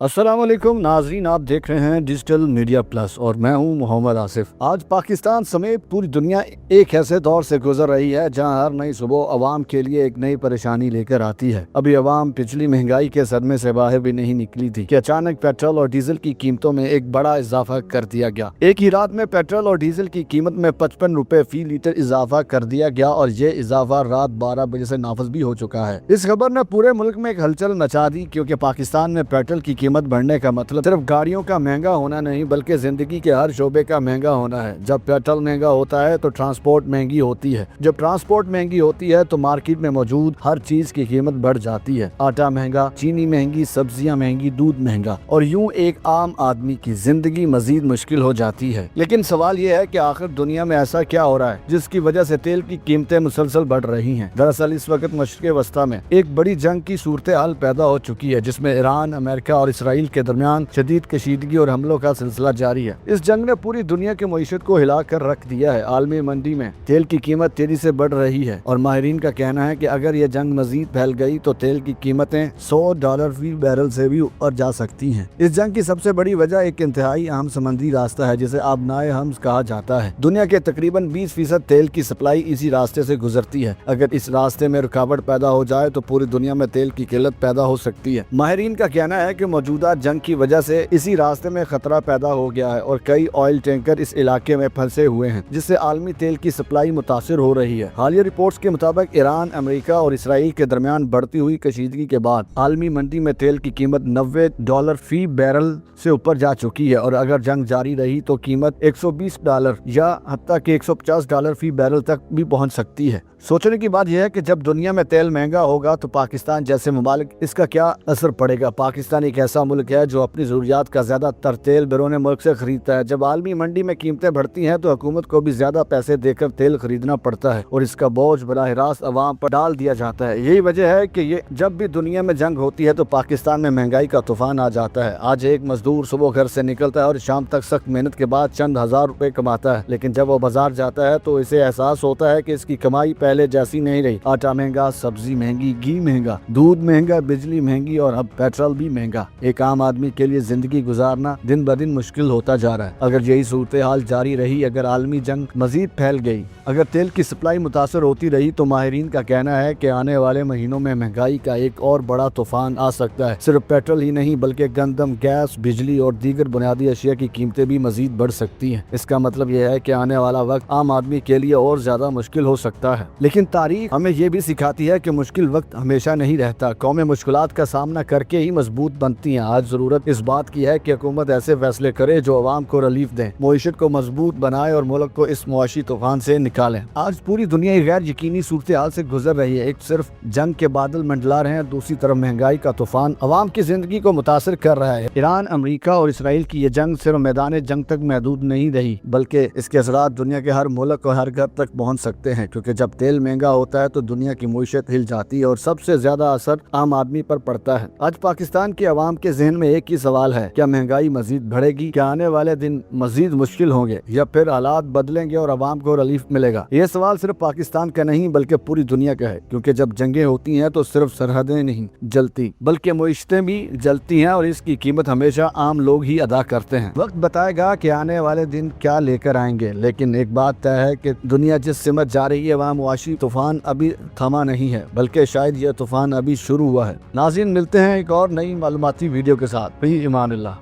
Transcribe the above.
अस्सलाम वालेकुम नाजरीन, आप देख रहे हैं डिजिटल मीडिया प्लस और मैं हूं मोहम्मद आसिफ। आज पाकिस्तान समेत पूरी दुनिया एक ऐसे दौर से गुजर रही है जहां हर नई सुबह अवाम के लिए एक नई परेशानी लेकर आती है। अभी अवाम पिछली महंगाई के सदमे से बाहर भी नहीं निकली थी कि अचानक पेट्रोल और डीजल की कीमतों में एक बड़ा इजाफा कर दिया गया। एक ही रात में पेट्रोल और डीजल की कीमत में 55 रुपए फी लीटर इजाफा कर दिया गया और ये इजाफा रात 12 बजे से नाफज भी हो चुका है। इस खबर ने पूरे मुल्क में एक हलचल मचा दी, क्योंकि पाकिस्तान में पेट्रोल की कीमत बढ़ने का मतलब सिर्फ गाड़ियों का महंगा होना नहीं बल्कि जिंदगी के हर शोबे का महंगा होना है। जब पेट्रोल महंगा होता है तो ट्रांसपोर्ट महंगी होती है। जब ट्रांसपोर्ट महंगी होती है तो मार्केट में मौजूद हर चीज की कीमत बढ़ जाती है। आटा महंगा, चीनी महंगी, सब्जियां महंगी, दूध महंगा और यूं एक आम आदमी की जिंदगी मजीद मुश्किल हो जाती है। लेकिन सवाल ये है कि आखिर दुनिया में ऐसा क्या हो रहा है जिसकी वजह से तेल की कीमतें मुसलसल बढ़ रही हैं। दरअसल इस वक्त मशरिक़ वस्ता में एक बड़ी जंग की सूरत हाल पैदा हो चुकी है, जिसमें ईरान, अमेरिका और इसराइल के दरमियान शदीद कशीदगी और हमलों का सिलसिला जारी है। इस जंग ने पूरी दुनिया की मईशत को हिला कर रख दिया है। आलमी मंडी में तेल की कीमत तेजी से बढ़ रही है और माहिरीन का कहना है कि अगर ये जंग मजीद फैल गई तो तेल की कीमतें $100 फी बैरल से भी ऊपर जा सकती हैं। इस जंग की सबसे बड़ी वजह एक इंतहाई अहम समुद्री रास्ता है जिसे आबनाए हम्स कहा जाता है। दुनिया के तकरीबन 20% तेल की सप्लाई इसी रास्ते से गुजरती है। अगर इस रास्ते में रुकावट पैदा हो जाए तो पूरी दुनिया में तेल की किल्लत पैदा हो सकती है। माहिरीन का कहना है कि मौजूदा जंग की वजह से इसी रास्ते में खतरा पैदा हो गया है और कई ऑयल टैंकर इस इलाके में फंसे हुए हैं, जिससे आलमी तेल की सप्लाई मुतासिर हो रही है। हालिया रिपोर्ट्स के मुताबिक ईरान, अमेरिका और इसराइल के दरमियान बढ़ती हुई कशीदगी के बाद आलमी मंडी में तेल की कीमत $90 फी बैरल से ऊपर जा चुकी है और अगर जंग जारी रही तो कीमत $120 या हत्ता कि $150 फी बैरल तक भी पहुंच सकती है। सोचने की बात यह है कि जब दुनिया में तेल महंगा होगा तो पाकिस्तान जैसे ममालिक इसका क्या असर पड़ेगा। पाकिस्तान एक ऐसा मुल्क है जो अपनी जरूरियात का ज्यादातर तेल बैरून मुल्क से खरीदता है। जब आलमी मंडी में कीमतें बढ़ती हैं तो हुकूमत को भी ज्यादा पैसे देकर तेल खरीदना पड़ता है और इसका बोझ बराह रास्त अवाम पर डाल दिया जाता है। यही वजह है कि ये जब भी दुनिया में जंग होती है तो पाकिस्तान में महंगाई का तूफान आ जाता है। आज एक मजदूर सुबह घर से निकलता है और शाम तक सख्त मेहनत के बाद चंद हजार रुपए कमाता है, लेकिन जब वो बाजार जाता है तो इसे एहसास होता है कि इसकी कमाई पहले जैसी नहीं रही। आटा महंगा, सब्जी महंगी, घी महंगा, दूध महंगा, बिजली महंगी और अब पेट्रोल भी महंगा। एक आम आदमी के लिए जिंदगी गुजारना दिन ब दिन मुश्किल होता जा रहा है। अगर यही सूरत हाल जारी रही, अगर आलमी जंग मजीद फैल गई, अगर तेल की सप्लाई मुतासर होती रही तो माहिरीन का कहना है कि आने वाले महीनों में महंगाई का एक और बड़ा तूफान आ सकता है। सिर्फ पेट्रोल ही नहीं बल्कि गंदम, गैस, बिजली और दीगर बुनियादी अशिया की कीमतें भी मजीद बढ़ सकती हैं। इसका मतलब यह है कि आने वाला वक्त आम आदमी के लिए और ज्यादा मुश्किल हो सकता है। लेकिन तारीख हमें ये भी सिखाती है कि मुश्किल वक्त हमेशा नहीं रहता। कौमें मुश्किलात का सामना करके ही मजबूत बनती हैं। आज जरूरत इस बात की है कि हुकूमत ऐसे फैसले करे जो अवाम को रिलीफ दें, मईशत को मजबूत बनाए और मुल्क को इस मुआशी तूफान से निकालें। आज पूरी दुनिया एक गैर यकीनी सूरत हाल से गुजर रही है। एक सिर्फ जंग के बादल मंडला रहे हैं, दूसरी तरफ महंगाई का तूफान अवाम की जिंदगी को मुतासिर कर रहा है। ईरान, अमेरिका और इसराइल की ये जंग सिर्फ मैदान जंग तक महदूद नहीं रही बल्कि इसके असरात दुनिया के हर मुल्क और हर घर तक पहुँच सकते हैं, क्योंकि जब तेल महंगा होता है तो दुनिया की मईशत हिल जाती है और सबसे ज्यादा असर आम आदमी पर पड़ता है। आज पाकिस्तान के अवाम के जहन में एक ही सवाल है, क्या महंगाई मजीद बढ़ेगी? क्या आने वाले दिन मजीद मुश्किल होंगे या फिर हालात बदलेंगे और अवाम को रिलीफ मिलेगा? ये सवाल सिर्फ पाकिस्तान का नहीं बल्कि पूरी दुनिया का है, क्योंकि जब जंगें होती हैं तो सिर्फ सरहदें नहीं जलती बल्कि मईशतें भी जलती हैं और इसकी कीमत हमेशा आम लोग ही अदा करते हैं। वक्त बताएगा कि आने वाले दिन क्या लेकर आएंगे, लेकिन एक बात तय है कि दुनिया जिस सिमत जा रही है वहाँ मुआशी तूफान अभी थमा नहीं है, बल्कि शायद यह तूफान अभी शुरू हुआ है। नाज़रीन, मिलते हैं एक और नई मालूमाती वीडियो के साथ। ईमान अल्लाह।